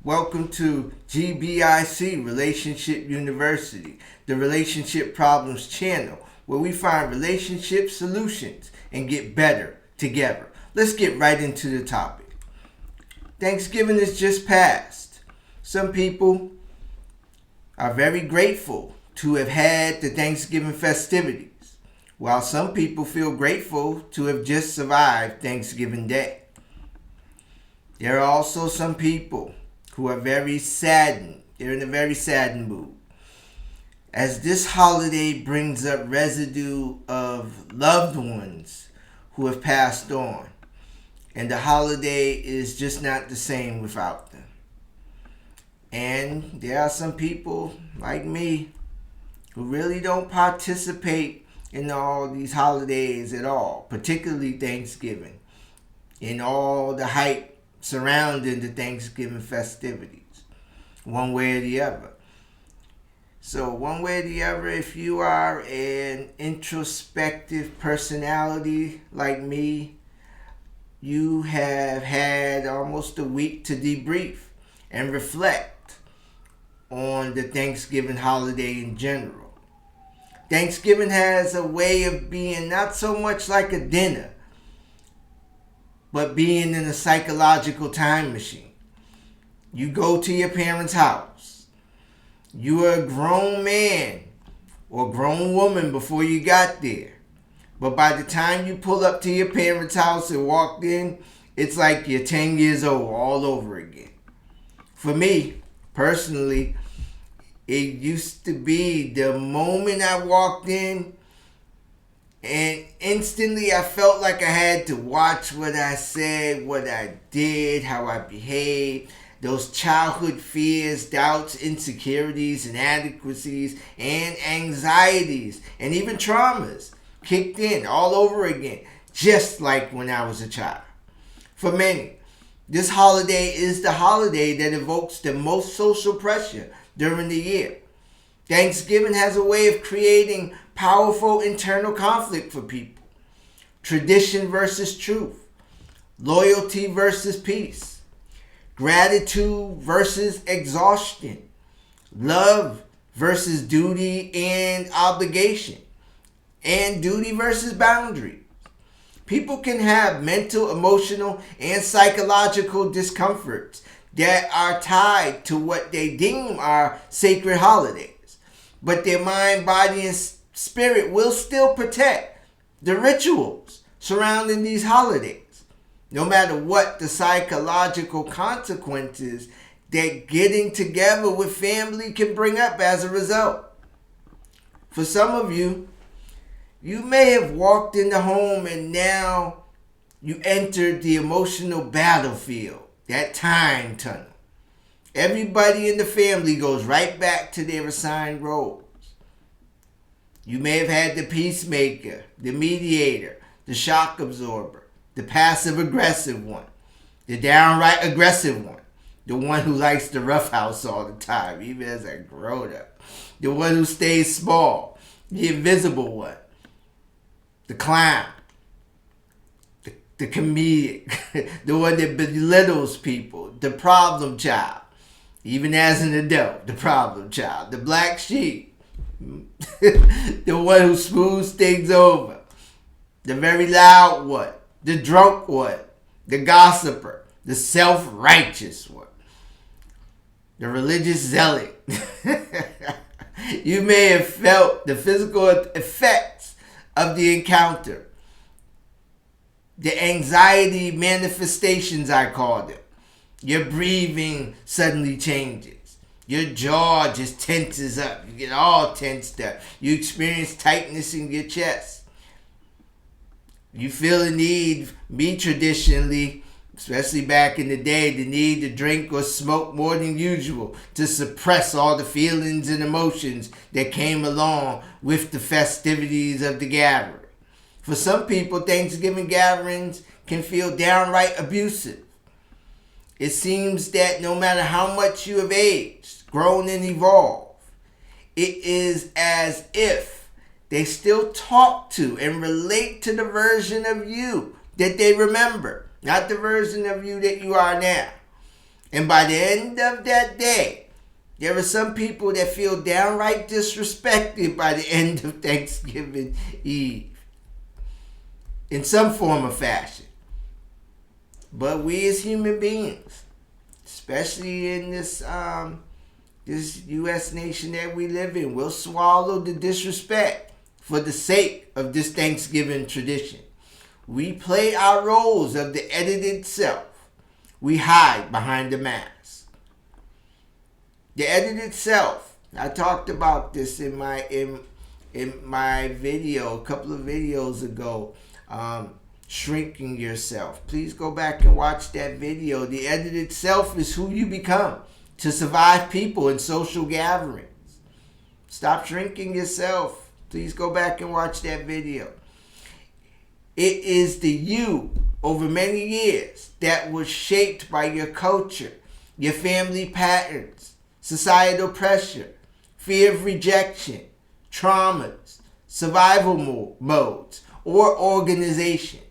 Welcome to GBIC Relationship University, the Relationship Problems channel, where we find relationship solutions and get better together. Let's get right into the topic. Thanksgiving is just passed. Some people are very grateful to have had the Thanksgiving festivities, while some people feel grateful to have just survived Thanksgiving Day. There are also some people who are very saddened. They're in a very saddened mood, as this holiday brings up residue of loved ones who have passed on. And the holiday is just not the same without them. And there are some people like me who really don't participate in all these holidays at all, particularly Thanksgiving, in all the hype surrounding the Thanksgiving festivities, one way or the other. So, one way or the other, if you are an introspective personality like me, you have had almost a week to debrief and reflect on the Thanksgiving holiday in general. Thanksgiving has a way of being not so much like a dinner, but being in a psychological time machine. You go to your parents' house. You were a grown man or grown woman before you got there. But by the time you pull up to your parents' house and walked in, it's like you're 10 years old all over again. For me, personally, it used to be the moment I walked in, and instantly I felt like I had to watch what I said, what I did, how I behaved. Those childhood fears, doubts, insecurities, inadequacies, and anxieties, and even traumas kicked in all over again, just like when I was a child. For many, this holiday is the holiday that evokes the most social pressure during the year. Thanksgiving has a way of creating powerful internal conflict for people. Tradition versus truth. Loyalty versus peace. Gratitude versus exhaustion. Love versus duty and obligation. And duty versus boundary. People can have mental, emotional, and psychological discomforts that are tied to what they deem are sacred holidays. But their mind, body, and spirit will still protect the rituals surrounding these holidays, no matter what the psychological consequences that getting together with family can bring up as a result. For some of you, you may have walked in the home and now you entered the emotional battlefield, that time tunnel. Everybody in the family goes right back to their assigned roles. You may have had the peacemaker, the mediator, the shock absorber, the passive aggressive one, the downright aggressive one, the one who likes the roughhouse all the time, even as a grown up, the one who stays small, the invisible one, the clown, the comedic, the one that belittles people, the problem child. Even as an adult, the problem child, the black sheep, the one who smooths things over, the very loud one, the drunk one, the gossiper, the self-righteous one, the religious zealot. You may have felt the physical effects of the encounter, the anxiety manifestations, I call them. Your breathing suddenly changes. Your jaw just tenses up. You get all tensed up. You experience tightness in your chest. You feel the need, me traditionally, especially back in the day, the need to drink or smoke more than usual to suppress all the feelings and emotions that came along with the festivities of the gathering. For some people, Thanksgiving gatherings can feel downright abusive. It seems that no matter how much you have aged, grown, and evolved, it is as if they still talk to and relate to the version of you that they remember, not the version of you that you are now. And by the end of that day, there are some people that feel downright disrespected by the end of Thanksgiving Eve in some form or fashion. But we as human beings, especially in this U.S. nation that we live in, will swallow the disrespect for the sake of this Thanksgiving tradition. We play our roles of the edited self. We hide behind the mask. The edited self. I talked about this in my video a couple of videos ago. Shrinking yourself. Please go back and watch that video. The edited self is who you become to survive people in social gatherings. Stop shrinking yourself. Please go back and watch that video. It is the you over many years that was shaped by your culture, your family patterns, societal pressure, fear of rejection, traumas, survival modes, or organizations.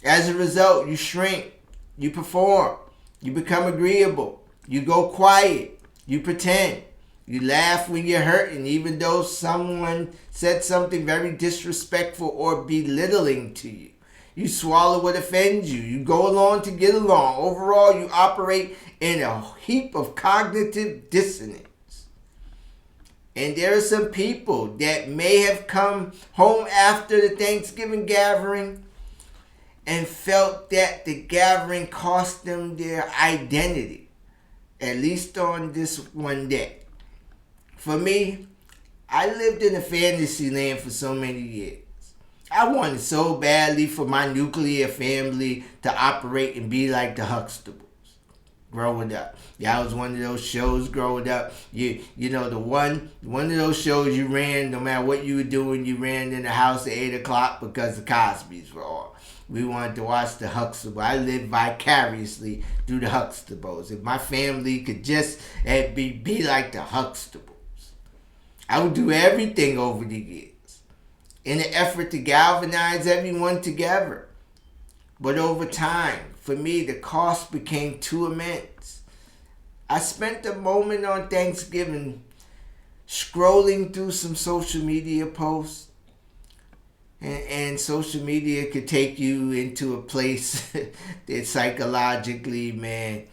As a result, you shrink, you perform, you become agreeable, you go quiet, you pretend, you laugh when you're hurting, even though someone said something very disrespectful or belittling to you. You swallow what offends you. You go along to get along. Overall, you operate in a heap of cognitive dissonance. And there are some people that may have come home after the Thanksgiving gathering and felt that the gathering cost them their identity, at least on this one day. For me, I lived in a fantasy land for so many years. I wanted so badly for my nuclear family to operate and be like the Huxtables growing up. Yeah, I was one of those shows growing up. You know, one of those shows you ran, no matter what you were doing, you ran in the house at 8 o'clock because the Cosbys were on. We wanted to watch the Huxtables. I lived vicariously through the Huxtables. If my family could just be like the Huxtables, I would do everything over the years in an effort to galvanize everyone together. But over time, for me, the cost became too immense. I spent a moment on Thanksgiving scrolling through some social media posts. And social media could take you into a place that psychologically, man,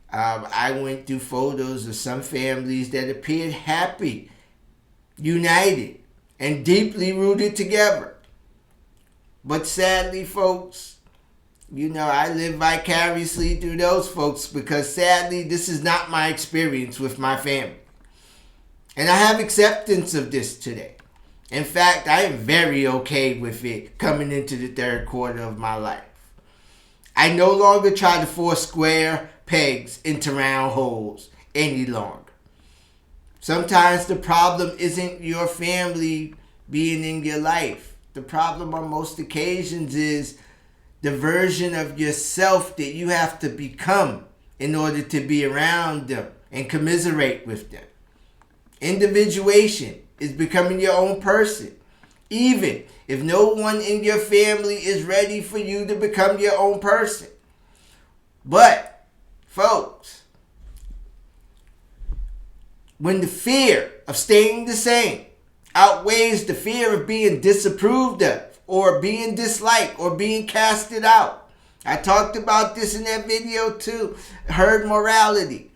I went through photos of some families that appeared happy, united, and deeply rooted together. But sadly, folks, you know, I live vicariously through those folks because sadly, this is not my experience with my family. And I have acceptance of this today. In fact, I am very okay with it coming into the third quarter of my life. I no longer try to force square pegs into round holes any longer. Sometimes the problem isn't your family being in your life. The problem on most occasions is the version of yourself that you have to become in order to be around them and commiserate with them. Individuation is becoming your own person, even if no one in your family is ready for you to become your own person. But, folks, when the fear of staying the same outweighs the fear of being disapproved of, or being disliked, or being casted out. I talked about this in that video too, herd morality.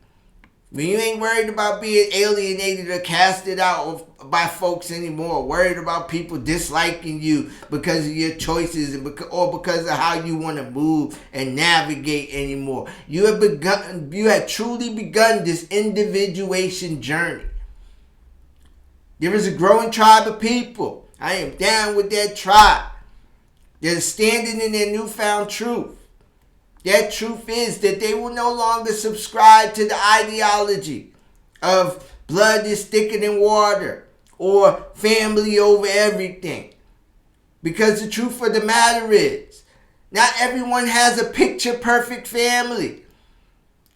When you ain't worried about being alienated or casted out by folks anymore, worried about people disliking you because of your choices or because of how you want to move and navigate anymore. You have truly begun this individuation journey. There is a growing tribe of people. I am down with that tribe. They're standing in their newfound truth. That truth is that they will no longer subscribe to the ideology of blood is thicker than water or family over everything. Because the truth of the matter is, not everyone has a picture-perfect family.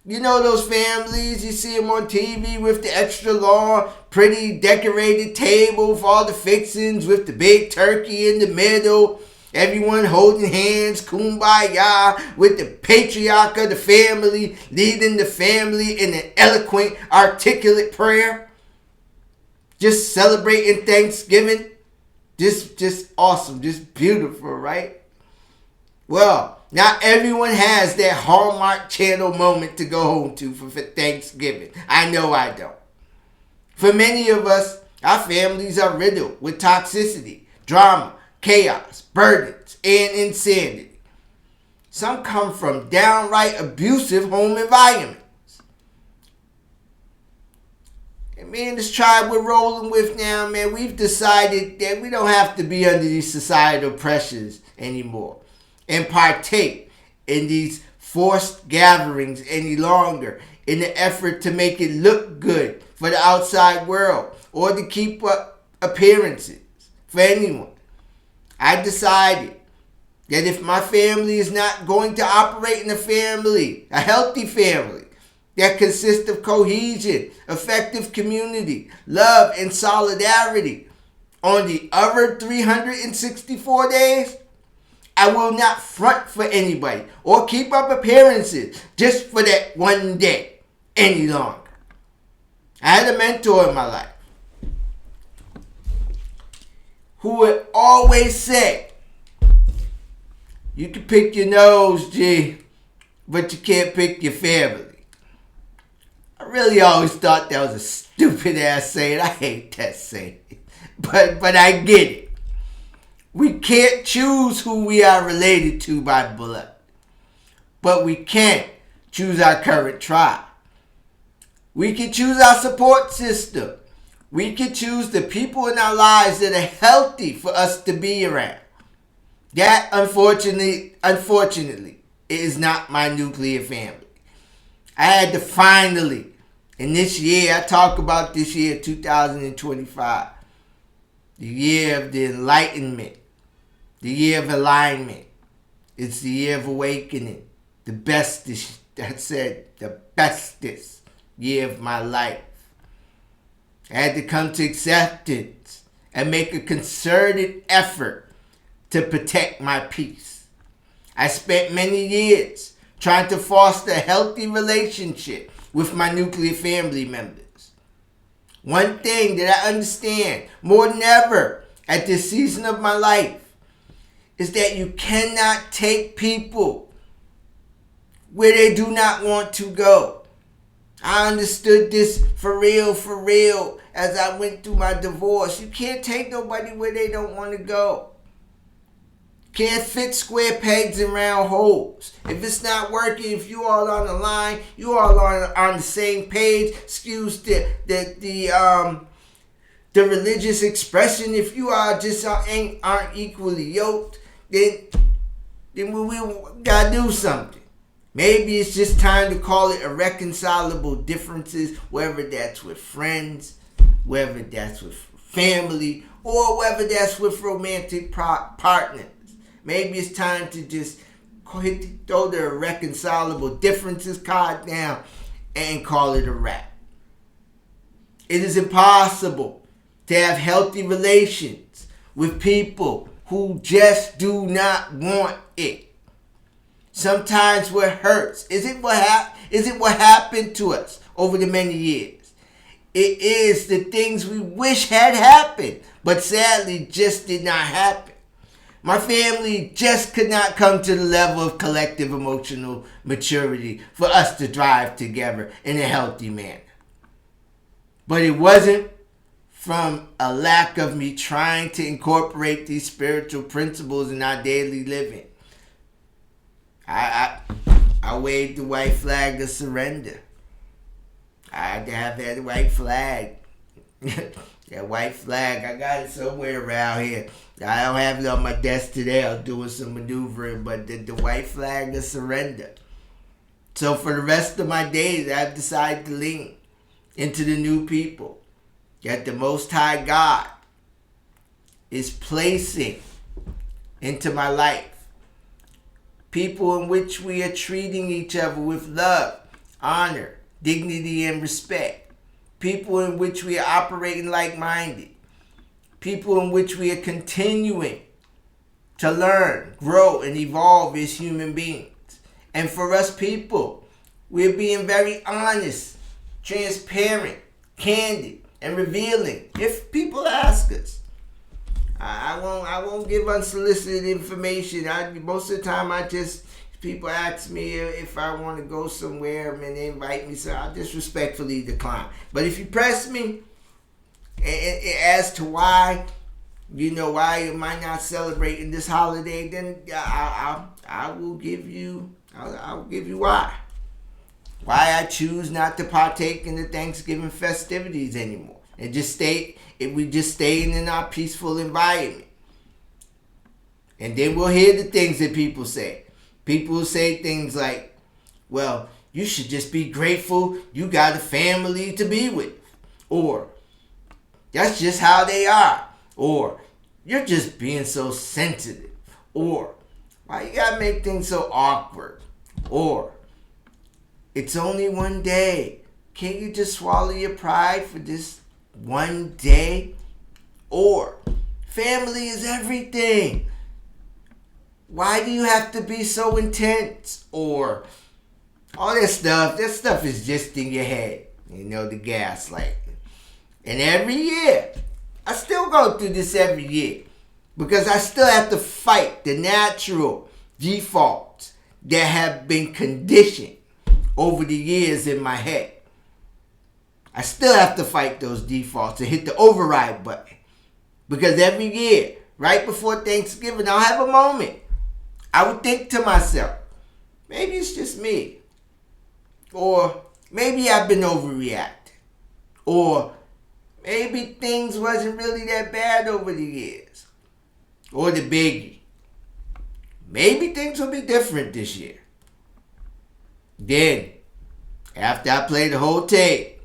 You know those families, you see them on TV with the extra long, pretty decorated table with all the fixings with the big turkey in the middle Everyone holding hands, kumbaya, with the patriarch of the family, leading the family in an eloquent, articulate prayer. Just celebrating Thanksgiving. Just awesome, just beautiful, right? Well, not everyone has that Hallmark Channel moment to go home to for Thanksgiving. I know I don't. For many of us, our families are riddled with toxicity, drama, chaos, burdens, and insanity. Some come from downright abusive home environments. And man, this tribe we're rolling with now, man, we've decided that we don't have to be under these societal pressures anymore and partake in these forced gatherings any longer in the effort to make it look good for the outside world or to keep up appearances for anyone. I decided that if my family is not going to operate in a healthy family, that consists of cohesion, effective community, love, and solidarity, on the other 364 days, I will not front for anybody or keep up appearances just for that one day any longer. I had a mentor in my life who would always say, you can pick your nose, G, but you can't pick your family. I really always thought that was a stupid ass saying. I hate that saying. But I get it. We can't choose who we are related to by blood. But we can choose our current tribe. We can choose our support system. We can choose the people in our lives that are healthy for us to be around. That, unfortunately, is not my nuclear family. I had to finally, in this year, I talk about this year, 2025, the year of the enlightenment, the year of alignment. It's the year of awakening, the bestest year of my life. I had to come to acceptance and make a concerted effort to protect my peace. I spent many years trying to foster a healthy relationship with my nuclear family members. One thing that I understand more than ever at this season of my life is that you cannot take people where they do not want to go. I understood this for real, as I went through my divorce. You can't take nobody where they don't want to go. Can't fit square pegs in round holes. If it's not working, if you all on the line, you all are on the same page. Excuse the religious expression. If you are just aren't equally yoked, then we gotta do something. Maybe it's just time to call it irreconcilable differences, whether that's with friends, whether that's with family, or whether that's with romantic partners. Maybe it's time to just throw the irreconcilable differences card down and call it a wrap. It is impossible to have healthy relations with people who just do not want it. Sometimes what hurts isn't what happened to us over the many years. It is the things we wish had happened, but sadly just did not happen. My family just could not come to the level of collective emotional maturity for us to thrive together in a healthy manner. But it wasn't from a lack of me trying to incorporate these spiritual principles in our daily living. I waved the white flag of surrender. I had to have that white flag. That white flag, I got it somewhere around here. I don't have it on my desk today. I'm doing some maneuvering, but the white flag of surrender. So for the rest of my days, I've decided to lean into the new people that the Most High God is placing into my life. People in which we are treating each other with love, honor, dignity, and respect. People in which we are operating like-minded. People in which we are continuing to learn, grow, and evolve as human beings. And for us people, we're being very honest, transparent, candid, and revealing if people ask us. I won't give unsolicited information. Most of the time people ask me if I want to go somewhere and they invite me, so I'll just respectfully decline. But if you press me as to why why am I not celebrating this holiday, then I will give you I'll give you why I choose not to partake in the Thanksgiving festivities anymore and we just staying in our peaceful environment. And then we'll hear the things that people say. People will say things like, well, you should just be grateful you got a family to be with. Or, that's just how they are. Or, you're just being so sensitive. Or, why you gotta make things so awkward? Or, it's only one day. Can't you just swallow your pride for this one day? Or, family is everything. Why do you have to be so intense? Or all that stuff is just in your head. The gaslighting. And every year, I still go through this every year. Because I still have to fight the natural defaults that have been conditioned over the years in my head. I still have to fight those defaults and hit the override button. Because every year, right before Thanksgiving, I'll have a moment. I would think to myself, maybe it's just me. Or maybe I've been overreacting. Or maybe things wasn't really that bad over the years. Or the biggie, maybe things will be different this year. Then, after I play the whole tape,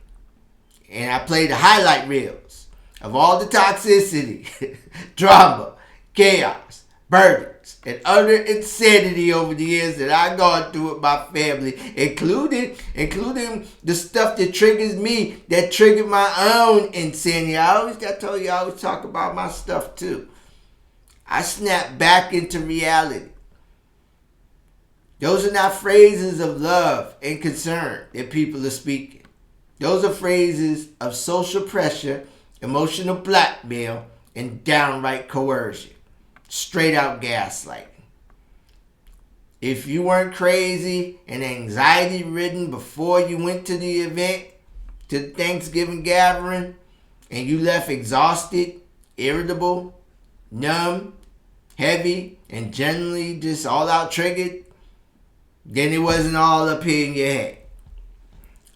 and I play the highlight reels of all the toxicity, drama, chaos, burdens, and utter insanity over the years that I've gone through with my family, including the stuff that triggers me, that triggered my own insanity. I always talk about my stuff too. I snap back into reality. Those are not phrases of love and concern that people are speaking. Those are phrases of social pressure, emotional blackmail, and downright coercion. Straight out gaslighting. If you weren't crazy and anxiety ridden before you went to the event, to the Thanksgiving gathering, and you left exhausted, irritable, numb, heavy, and generally just all out triggered, then it wasn't all up here in your head.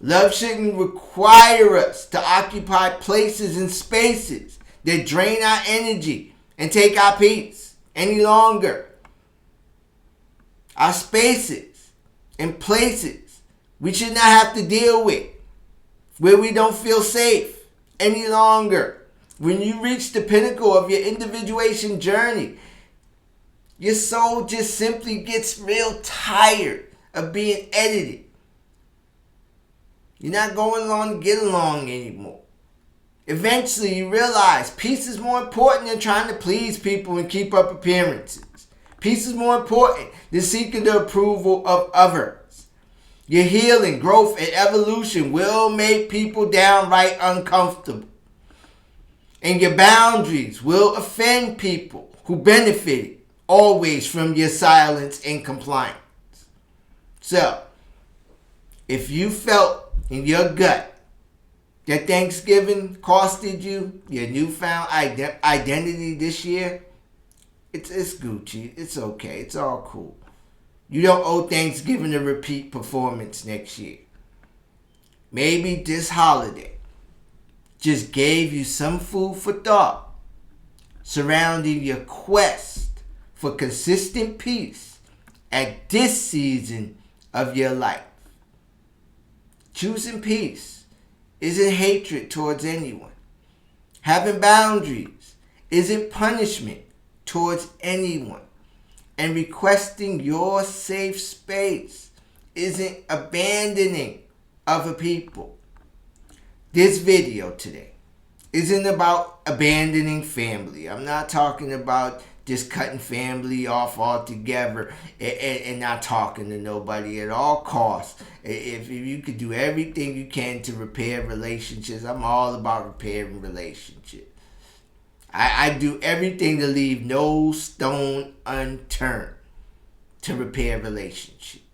Love shouldn't require us to occupy places and spaces that drain our energy and take our peace any longer. Our spaces and places we should not have to deal with, where we don't feel safe any longer. When you reach the pinnacle of your individuation journey, your soul just simply gets real tired of being edited. You're not going along to get along anymore. Eventually you realize peace is more important than trying to please people and keep up appearances. Peace is more important than seeking the approval of others. Your healing, growth, and evolution will make people downright uncomfortable. And your boundaries will offend people who benefited always from your silence and compliance. So, if you felt in your gut that Thanksgiving costed you your newfound identity this year, it's Gucci. It's okay. It's all cool. You don't owe Thanksgiving a repeat performance next year. Maybe this holiday just gave you some food for thought surrounding your quest for consistent peace at this season of your life. Choosing peace isn't hatred towards anyone. Having boundaries isn't punishment towards anyone. And requesting your safe space isn't abandoning other people. This video today isn't about abandoning family. I'm not talking about just cutting family off altogether and not talking to nobody at all costs. If you could do everything you can to repair relationships, I'm all about repairing relationships. I do everything to leave no stone unturned to repair relationships.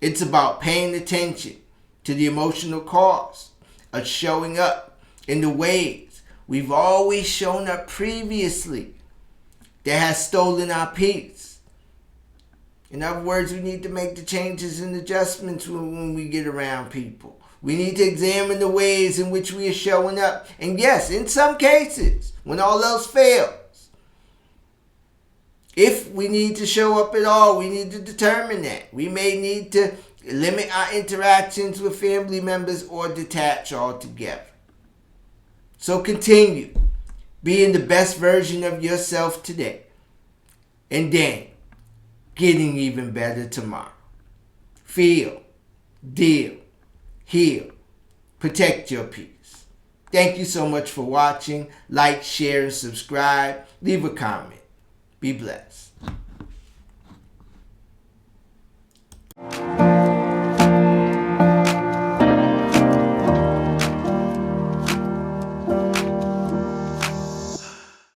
It's about paying attention to the emotional cost of showing up in the ways we've always shown up previously that has stolen our peace. In other words, we need to make the changes and adjustments when we get around people. We need to examine the ways in which we are showing up. And yes, in some cases, when all else fails, if we need to show up at all, we need to determine that. We may need to limit our interactions with family members or detach altogether. So continue being the best version of yourself today, and then getting even better tomorrow. Feel, deal, heal, protect your peace. Thank you so much for watching. Like, share, and subscribe. Leave a comment. Be blessed.